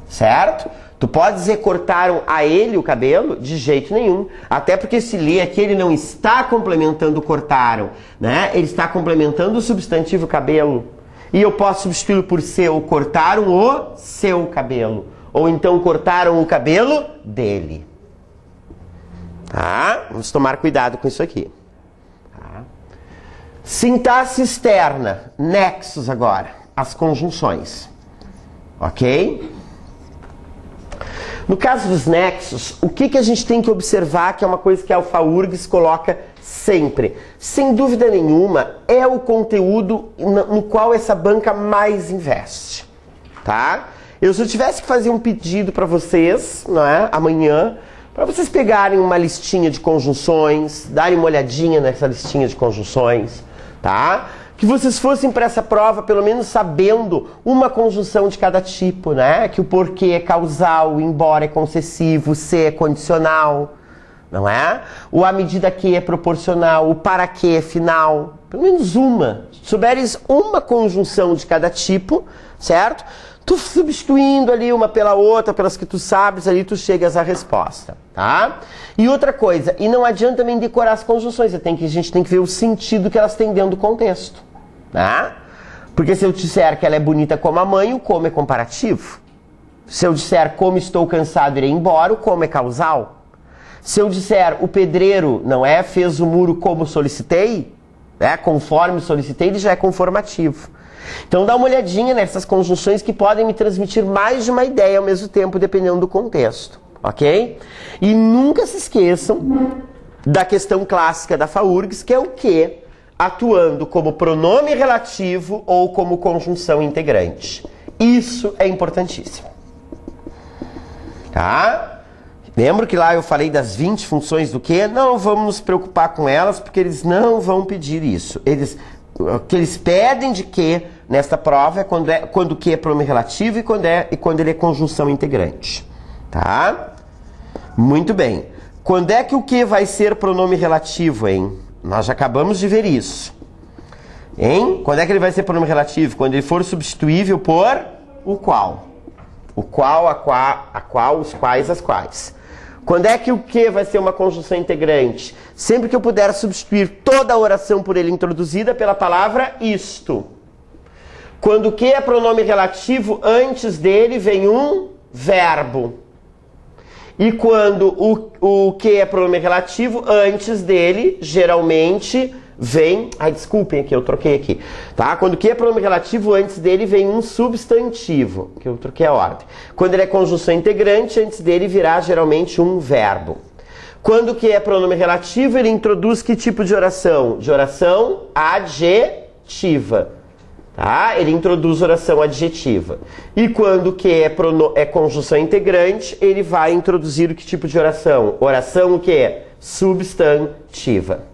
Certo? Tu pode dizer cortaram a ele o cabelo? De jeito nenhum. Até porque esse lhe aqui, ele não está complementando cortaram, né? Ele está complementando o substantivo cabelo. E eu posso substituí-lo por seu, cortaram o seu cabelo. Ou então cortaram o cabelo dele. Tá? Vamos tomar cuidado com isso aqui. Tá? Sintaxe externa. Nexos agora. As conjunções. Ok? No caso dos nexos, o que a gente tem que observar, que é uma coisa que a Alfa-URGS coloca sempre, sem dúvida nenhuma, é o conteúdo no qual essa banca mais investe, tá? Se eu tivesse que fazer um pedido para vocês, não é, amanhã, para vocês pegarem uma listinha de conjunções, darem uma olhadinha nessa listinha de conjunções, tá? Que vocês fossem para essa prova pelo menos sabendo uma conjunção de cada tipo, né? Que o porquê é causal, o embora é concessivo, o se é condicional, não é? O à medida que é proporcional, o para que é final. Pelo menos uma. Se souberes uma conjunção de cada tipo, certo? Tu substituindo ali uma pela outra, pelas que tu sabes, ali tu chegas à resposta, tá? E outra coisa, e não adianta também decorar as conjunções, a gente tem que ver o sentido que elas têm dentro do contexto. Tá? Porque se eu disser que ela é bonita como a mãe, o como é comparativo. Se eu disser como estou cansado, irei embora, o como é causal. Se eu disser o pedreiro, não é, fez o muro como solicitei, né, conforme solicitei, ele já é conformativo. Então dá uma olhadinha nessas conjunções que podem me transmitir mais de uma ideia ao mesmo tempo, dependendo do contexto, ok? E nunca se esqueçam da questão clássica da FAURGS, que é o quê? Atuando como pronome relativo ou como conjunção integrante. Isso é importantíssimo. Tá? Lembra que lá eu falei das 20 funções do que? Não vamos nos preocupar com elas, porque eles não vão pedir isso. O que eles pedem de que nesta prova é quando o que é pronome relativo e quando ele é conjunção integrante. Tá? Muito bem. Quando é que o que vai ser pronome relativo, hein? Nós já acabamos de ver isso. Hein? Quando é que ele vai ser pronome relativo? Quando ele for substituível por o qual. O qual, a qual, os quais, as quais. Quando é que o que vai ser uma conjunção integrante? Sempre que eu puder substituir toda a oração por ele introduzida pela palavra isto. Quando o que é pronome relativo, antes dele vem um verbo. E quando o que é pronome relativo, antes dele, geralmente, vem... Ai, desculpem aqui, eu troquei aqui. Tá? Quando o que é pronome relativo, antes dele vem um substantivo, que eu troquei a ordem. Quando ele é conjunção integrante, antes dele virá geralmente um verbo. Quando o que é pronome relativo, ele introduz que tipo de oração? De oração adjetiva. Tá? Ele introduz oração adjetiva. E quando o que é conjunção integrante, ele vai introduzir o que tipo de oração? Oração o que? Substantiva.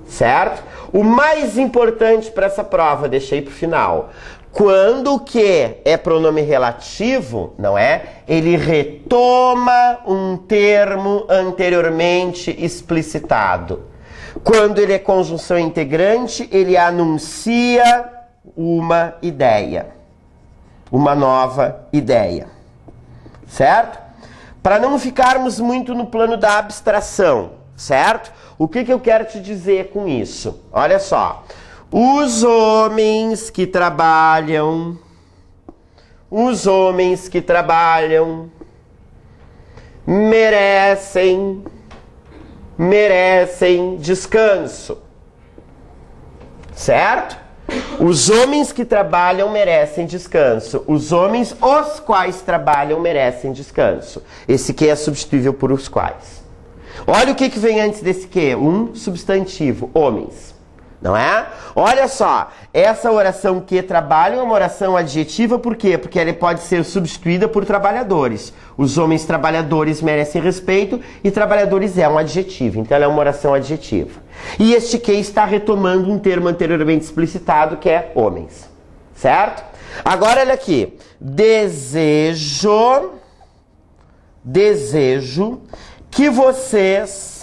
Certo? O mais importante para essa prova, deixei para o final. Quando o que é pronome relativo, não é? Ele retoma um termo anteriormente explicitado. Quando ele é conjunção integrante, ele anuncia uma ideia, uma nova ideia, certo? Para não ficarmos muito no plano da abstração, certo? O que eu quero te dizer com isso? Olha só, os homens que trabalham merecem descanso. Certo? Os homens que trabalham merecem descanso. Os homens os quais trabalham merecem descanso. Esse que é substituível por os quais. Olha o que vem antes desse que? Um substantivo, homens. Não é? Olha só, essa oração que trabalham é uma oração adjetiva, por quê? Porque ela pode ser substituída por trabalhadores. Os homens trabalhadores merecem respeito e trabalhadores é um adjetivo, então ela é uma oração adjetiva. E este que está retomando um termo anteriormente explicitado que é homens, certo? Agora olha aqui, desejo que vocês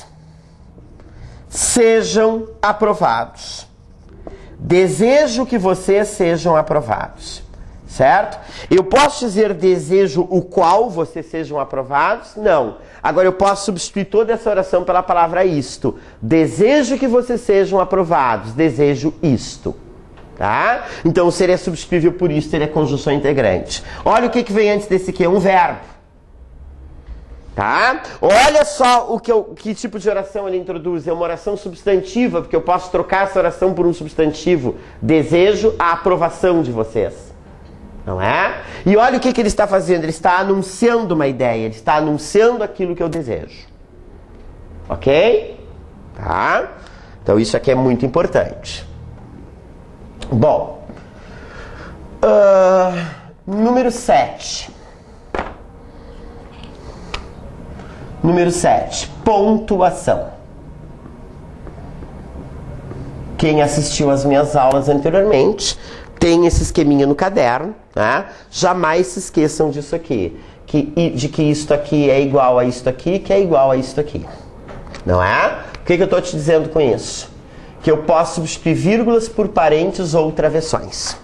sejam aprovados. Desejo que vocês sejam aprovados, certo? Eu posso dizer desejo o qual vocês sejam aprovados? Não. Agora eu posso substituir toda essa oração pela palavra isto. Desejo que vocês sejam aprovados. Desejo isto. Tá? Então seria substituível por isto, seria conjunção integrante. Olha o que vem antes desse que? Um verbo. Tá? Olha só que tipo de oração ele introduz. É uma oração substantiva, porque eu posso trocar essa oração por um substantivo. Desejo a aprovação de vocês. Não é? E olha o que ele está fazendo. Ele está anunciando uma ideia. Ele está anunciando aquilo que eu desejo. Ok? Tá? Então isso aqui é muito importante. Bom. Número 7. Número 7, pontuação. Quem assistiu às minhas aulas anteriormente tem esse esqueminha no caderno, né? Jamais se esqueçam disso aqui, de que isto aqui é igual a isto aqui, que é igual a isto aqui. Não é? O que eu estou te dizendo com isso? Que eu posso substituir vírgulas por parênteses ou travessões,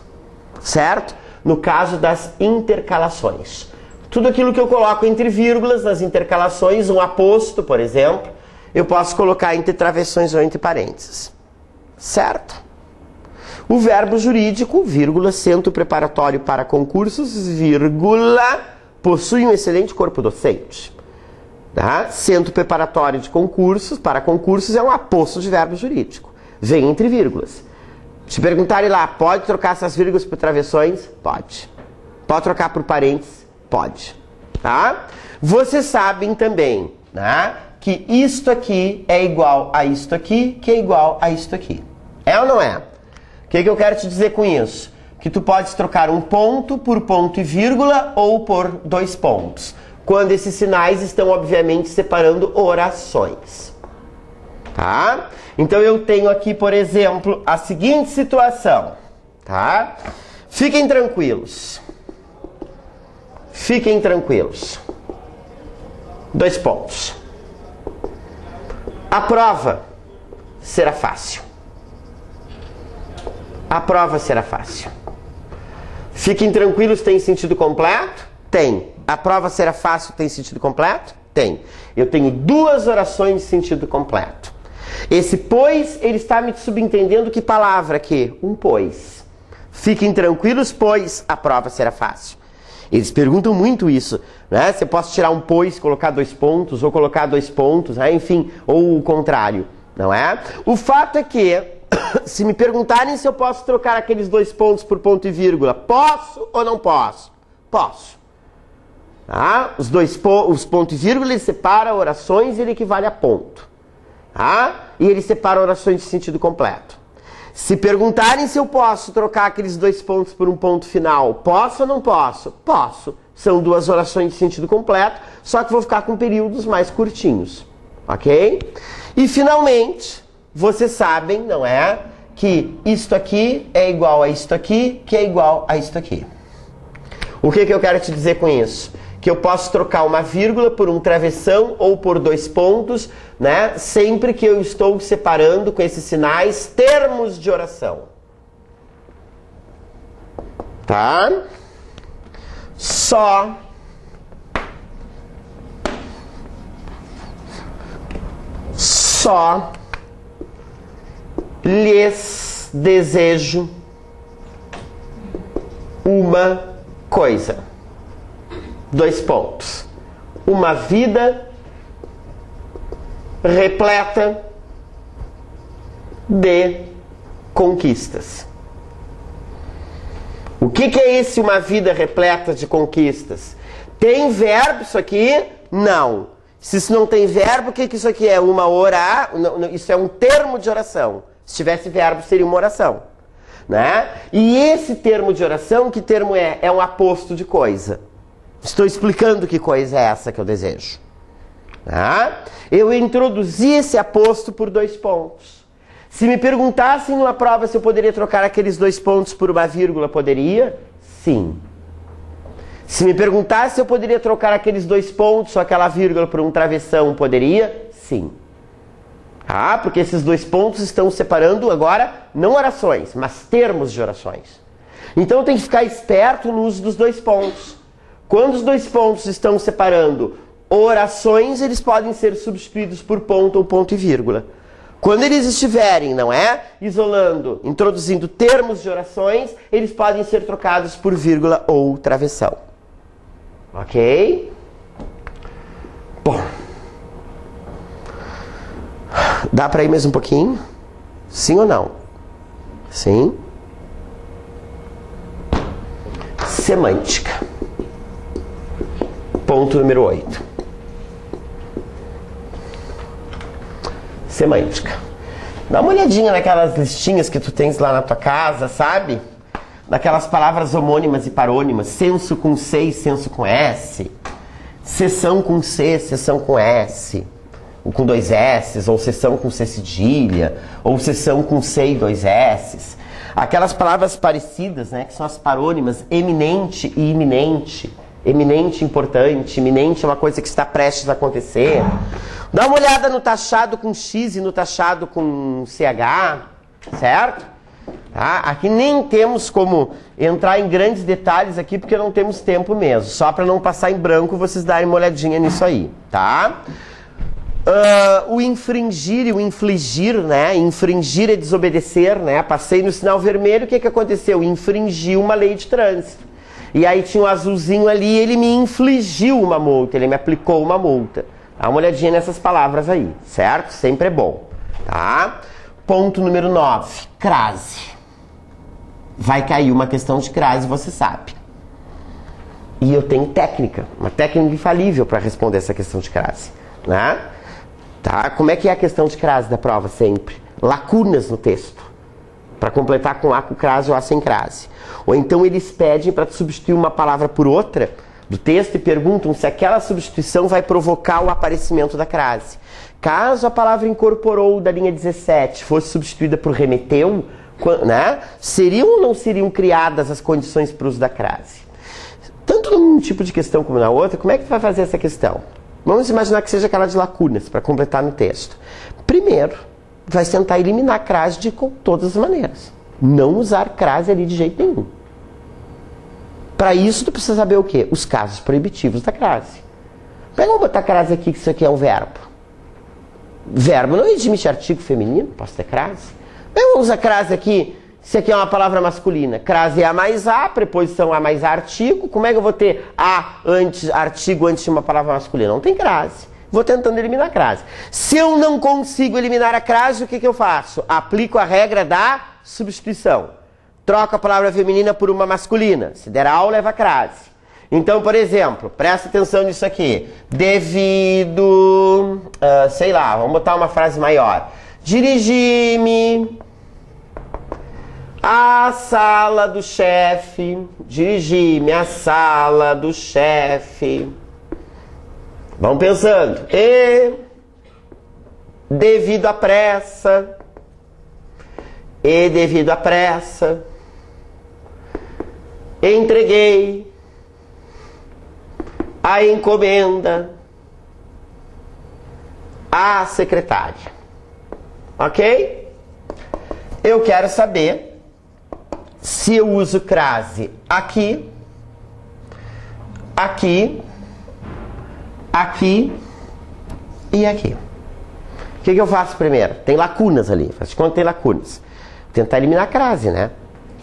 certo? No caso das intercalações. Tudo aquilo que eu coloco entre vírgulas, nas intercalações, um aposto, por exemplo, eu posso colocar entre travessões ou entre parênteses. Certo? O verbo jurídico, vírgula, centro preparatório para concursos, vírgula, possui um excelente corpo docente. Tá? Centro preparatório de concursos, para concursos, é um aposto de verbo jurídico. Vem entre vírgulas. Se perguntarem lá, pode trocar essas vírgulas por travessões? Pode. Pode trocar por parênteses? Pode, tá? Vocês sabem também, né, que isto aqui é igual a isto aqui, que é igual a isto aqui. É ou não é? O que eu quero te dizer com isso? Que tu podes trocar um ponto por ponto e vírgula ou por dois pontos, quando esses sinais estão, obviamente, separando orações. Tá? Então eu tenho aqui, por exemplo, a seguinte situação, tá? Fiquem tranquilos. Fiquem tranquilos. Dois pontos. A prova será fácil. A prova será fácil. Fiquem tranquilos, tem sentido completo? Tem. A prova será fácil, tem sentido completo? Tem. Eu tenho duas orações de sentido completo. Esse pois, ele está me subentendendo que palavra aqui? Um pois. Fiquem tranquilos, pois a prova será fácil. Eles perguntam muito isso, né? Se eu posso tirar um pois, colocar dois pontos, ou colocar dois pontos, né? Enfim, ou o contrário, não é? O fato é que, se me perguntarem se eu posso trocar aqueles dois pontos por ponto e vírgula, posso ou não posso? Posso. Tá? Os pontos e vírgula, ele separa orações e ele equivale a ponto. Tá? E ele separa orações de sentido completo. Se perguntarem se eu posso trocar aqueles dois pontos por um ponto final, posso ou não posso? Posso. São duas orações de sentido completo, só que vou ficar com períodos mais curtinhos. Ok? E finalmente, vocês sabem, não é? Que isto aqui é igual a isto aqui, que é igual a isto aqui. O que eu quero te dizer com isso? Que eu posso trocar uma vírgula por um travessão ou por dois pontos, né? Sempre que eu estou separando com esses sinais termos de oração. Tá? Só lhes desejo uma coisa. Dois pontos. Uma vida repleta de conquistas. O que é esse uma vida repleta de conquistas? Tem verbo isso aqui? Não. Se isso não tem verbo, o que isso aqui é? Uma orar? Isso é um termo de oração. Se tivesse verbo, seria uma oração. Né? E esse termo de oração, que termo é? É um aposto de coisa. Estou explicando que coisa é essa que eu desejo. Tá? Eu introduzi esse aposto por 2 pontos. Se me perguntassem numa prova se eu poderia trocar aqueles 2 pontos por uma vírgula, poderia? Sim. Se me perguntasse se eu poderia trocar aqueles 2 pontos ou aquela vírgula por um travessão, poderia? Sim. Ah, porque esses 2 pontos estão separando agora, não orações, mas termos de orações. Então tem que ficar esperto no uso dos 2 pontos. Quando os 2 pontos estão separando orações, eles podem ser substituídos por ponto ou ponto e vírgula. Quando eles estiverem, não é? Isolando, introduzindo termos de orações, eles podem ser trocados por vírgula ou travessão. Ok? Bom. Dá para ir mais um pouquinho? Sim ou não? Sim. Semântica. Ponto número 8. Semântica. Dá uma olhadinha naquelas listinhas que tu tens lá na tua casa, sabe? Daquelas palavras homônimas e parônimas. Senso com C e senso com S. Seção com C, seção com S. Ou com 2 S, ou seção com C cedilha. Ou seção com C e 2 S. Aquelas palavras parecidas, né? Que são as parônimas eminente e iminente. Eminente, importante. Iminente é uma coisa que está prestes a acontecer. Dá uma olhada no taxado com X e no taxado com CH, certo? Tá? Aqui nem temos como entrar em grandes detalhes aqui, porque não temos tempo mesmo. Só para não passar em branco, vocês darem uma olhadinha nisso aí, tá? O infringir e o infligir, né? Infringir é desobedecer, né? Passei no sinal vermelho, o que aconteceu? Infringiu uma lei de trânsito. E aí tinha um azulzinho ali, ele me infligiu uma multa, ele me aplicou uma multa. Dá uma olhadinha nessas palavras aí, certo? Sempre é bom, tá? Ponto número 9, crase. Vai cair uma questão de crase, você sabe. E eu tenho técnica, uma técnica infalível para responder essa questão de crase, né? Tá? Como é que é a questão de crase da prova sempre? Lacunas no texto. Para completar com A com crase ou A sem crase. Ou então eles pedem para substituir uma palavra por outra do texto e perguntam se aquela substituição vai provocar o aparecimento da crase. Caso a palavra incorporou da linha 17 fosse substituída por remeteu, né, seriam ou não seriam criadas as condições para o uso da crase? Tanto num tipo de questão como na outra, como é que tu vai fazer essa questão? Vamos imaginar que seja aquela de lacunas, para completar no texto. Primeiro, vai tentar eliminar a crase de todas as maneiras. Não usar crase ali de jeito nenhum. Para isso, tu precisa saber o quê? Os casos proibitivos da crase. Vamos botar crase aqui, que isso aqui é um verbo. Verbo não admite artigo feminino, posso ter crase. Vamos usar crase aqui, se aqui é uma palavra masculina. Crase é A mais A, preposição A mais A, artigo. Como é que eu vou ter A antes, artigo antes de uma palavra masculina? Não tem crase. Vou tentando eliminar a crase. Se eu não consigo eliminar a crase, o que eu faço? Aplico a regra da substituição. Troco a palavra feminina por uma masculina. Se der A, leva a crase. Então, por exemplo, presta atenção nisso aqui. Devido, sei lá, vamos botar uma frase maior. Dirigi-me à sala do chefe. Dirigi-me à sala do chefe. Vamos pensando. E, devido à pressa. E, devido à pressa. Entreguei a encomenda à secretária. Ok? Eu quero saber se eu uso crase aqui, aqui, aqui e aqui. O que eu faço primeiro? Tem lacunas ali. Faz de conta que tem lacunas. Tentar eliminar a crase, né?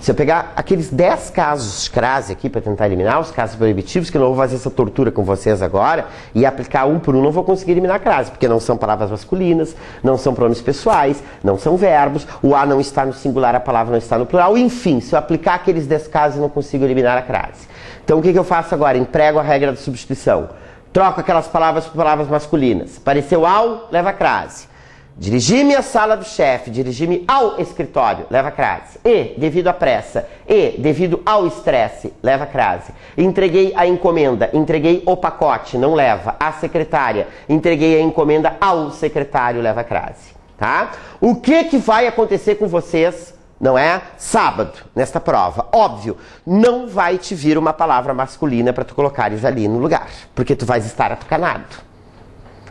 Se eu pegar aqueles 10 casos de crase aqui para tentar eliminar os casos proibitivos, que eu não vou fazer essa tortura com vocês agora, e aplicar um por um, não vou conseguir eliminar a crase, porque não são palavras masculinas, não são pronomes pessoais, não são verbos, o a não está no singular, a palavra não está no plural, enfim, se eu aplicar aqueles 10 casos, eu não consigo eliminar a crase. Então o que eu faço agora? Emprego a regra da substituição. Troco aquelas palavras por palavras masculinas. Apareceu ao, leva a crase. Dirigi-me à sala do chefe, dirigi-me ao escritório, leva a crase. E, devido à pressa. E, devido ao estresse, leva a crase. Entreguei a encomenda, entreguei o pacote, não leva. A secretária, entreguei a encomenda ao secretário, leva a crase. Tá? O que vai acontecer com vocês, não é? Sábado, nesta prova. Óbvio, não vai te vir uma palavra masculina para tu colocares ali no lugar, porque tu vais estar atucanado.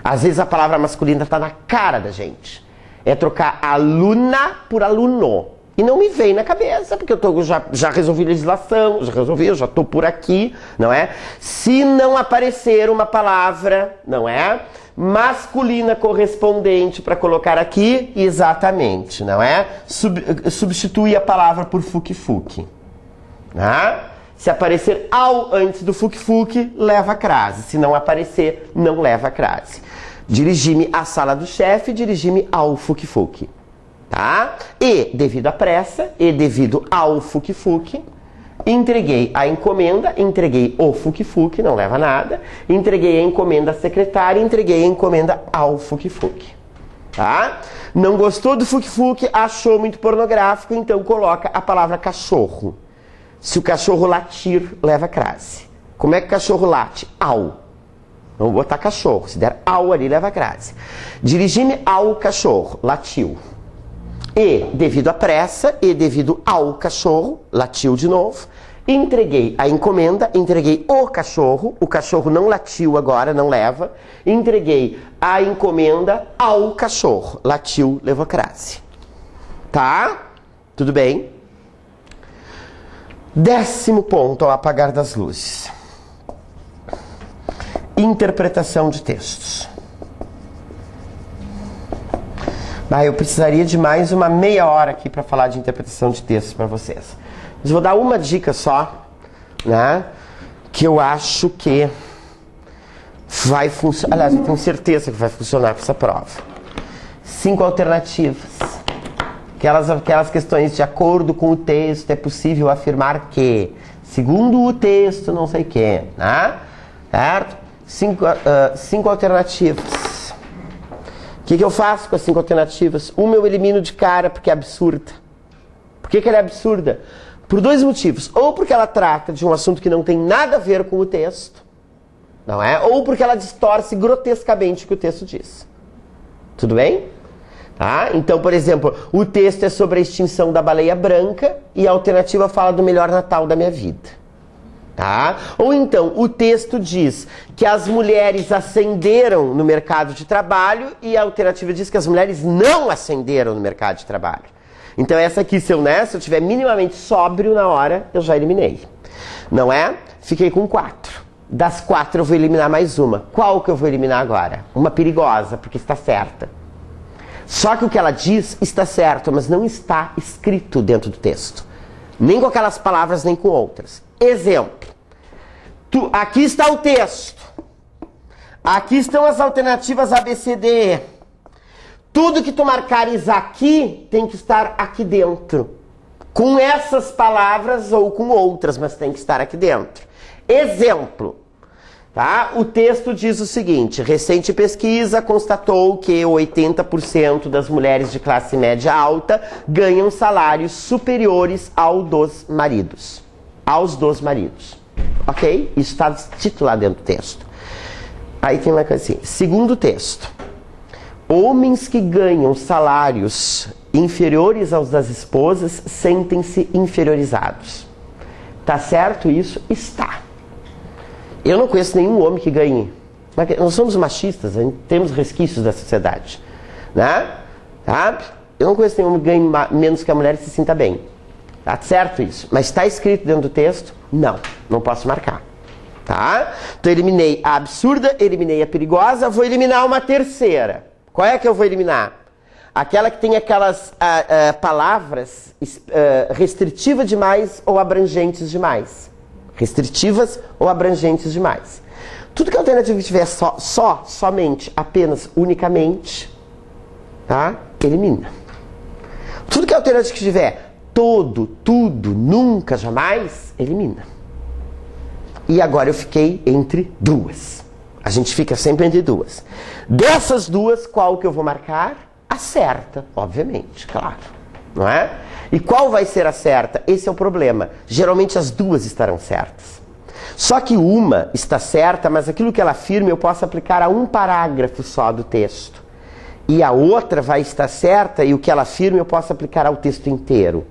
Às vezes a palavra masculina está na cara da gente. É trocar aluna por aluno. E não me vem na cabeça, porque eu já resolvi legislação, eu já estou por aqui, não é? Se não aparecer uma palavra, não é? Masculina correspondente para colocar aqui, exatamente, não é? Substitui a palavra por fuque-fuque. Tá? Se aparecer ao antes do fuque-fuque, leva a crase. Se não aparecer, não leva a crase. Dirigi-me à sala do chefe, dirigi-me ao fuque-fuque. Tá? E, devido à pressa, e devido ao fuque-fuque, entreguei a encomenda, entreguei o fuque-fuque, não leva nada. Entreguei a encomenda à secretária, entreguei a encomenda ao fuque-fuque. Tá? Não gostou do fuque-fuque, achou muito pornográfico, então coloca a palavra cachorro. Se o cachorro latir, leva crase. Como é que o cachorro late? Au. Vamos botar cachorro. Se der au ali, leva crase. Dirigi-me ao cachorro. Latiu. E, devido à pressa, e devido ao cachorro, latiu de novo. Entreguei a encomenda, entreguei o cachorro não latiu agora, não leva. Entreguei a encomenda ao cachorro. Latiu, levou crase. Tá? Tudo bem? 10º ponto ao apagar das luzes. Interpretação de textos. Eu precisaria de mais uma meia hora aqui para falar de interpretação de textos para vocês. Mas vou dar uma dica só, né? Que eu acho que vai funcionar. Aliás, eu tenho certeza que vai funcionar para essa prova. 5 alternativas. Aquelas questões de acordo com o texto, é possível afirmar que, segundo o texto, não sei o que, né? Certo? 5 alternativas. O que eu faço com as 5 alternativas? Uma eu elimino de cara porque é absurda. Por que ela é absurda? Por 2 motivos. Ou porque ela trata de um assunto que não tem nada a ver com o texto, não é? Ou porque ela distorce grotescamente o que o texto diz. Tudo bem? Tá? Então, por exemplo, o texto é sobre a extinção da baleia branca e a alternativa fala do melhor Natal da minha vida. Tá? Ou então, o texto diz que as mulheres ascenderam no mercado de trabalho e a alternativa diz que as mulheres não ascenderam no mercado de trabalho. Então essa aqui, se eu tiver minimamente sóbrio na hora, eu já eliminei. Não é? Fiquei com 4. Das 4 eu vou eliminar mais uma. Qual que eu vou eliminar agora? Uma perigosa, porque está certa. Só que o que ela diz está certo, mas não está escrito dentro do texto. Nem com aquelas palavras, nem com outras. Exemplo. Aqui está o texto. Aqui estão as alternativas A, B, C, D, E. Tudo que tu marcares aqui tem que estar aqui dentro. Com essas palavras ou com outras, mas tem que estar aqui dentro. Exemplo. Tá? O texto diz o seguinte: recente pesquisa constatou que 80% das mulheres de classe média alta ganham salários superiores aos dos maridos. Ok? Isso está escrito lá dentro do texto. Aí tem uma coisa assim. Segundo texto, homens que ganham salários inferiores aos das esposas sentem-se inferiorizados. Tá certo isso? Está. Eu não conheço nenhum homem que ganhe. Nós somos machistas, temos resquícios da sociedade. Né? Tá? Eu não conheço nenhum homem que ganhe menos que a mulher e se sinta bem. Tá certo isso? Mas está escrito dentro do texto? Não posso marcar. Tá? Então eliminei a absurda, eliminei a perigosa, vou eliminar uma terceira. Qual é que eu vou eliminar? Aquela que tem aquelas palavras restritivas demais ou abrangentes demais. Restritivas ou abrangentes demais. Tudo que a alternativa que tiver somente, apenas, unicamente, tá? Elimina. Tudo que a alternativa que tiver todo, tudo, nunca, jamais, elimina. E agora eu fiquei entre duas. A gente fica sempre entre duas. Dessas duas, qual que eu vou marcar? A certa, obviamente, claro. Não é? E qual vai ser a certa? Esse é o problema. Geralmente as duas estarão certas. Só que uma está certa, mas aquilo que ela afirma eu posso aplicar a um parágrafo só do texto. E a outra vai estar certa e o que ela afirma eu posso aplicar ao texto inteiro.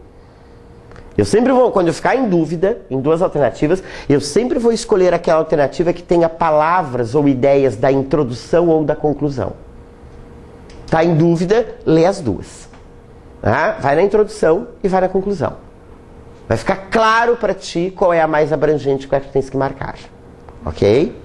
Eu sempre vou, quando eu ficar em dúvida, em duas alternativas, eu sempre vou escolher aquela alternativa que tenha palavras ou ideias da introdução ou da conclusão. Tá em dúvida, lê as duas. Tá? Vai na introdução e vai na conclusão. Vai ficar claro para ti qual é a mais abrangente, qual é que tu tens que marcar. Ok?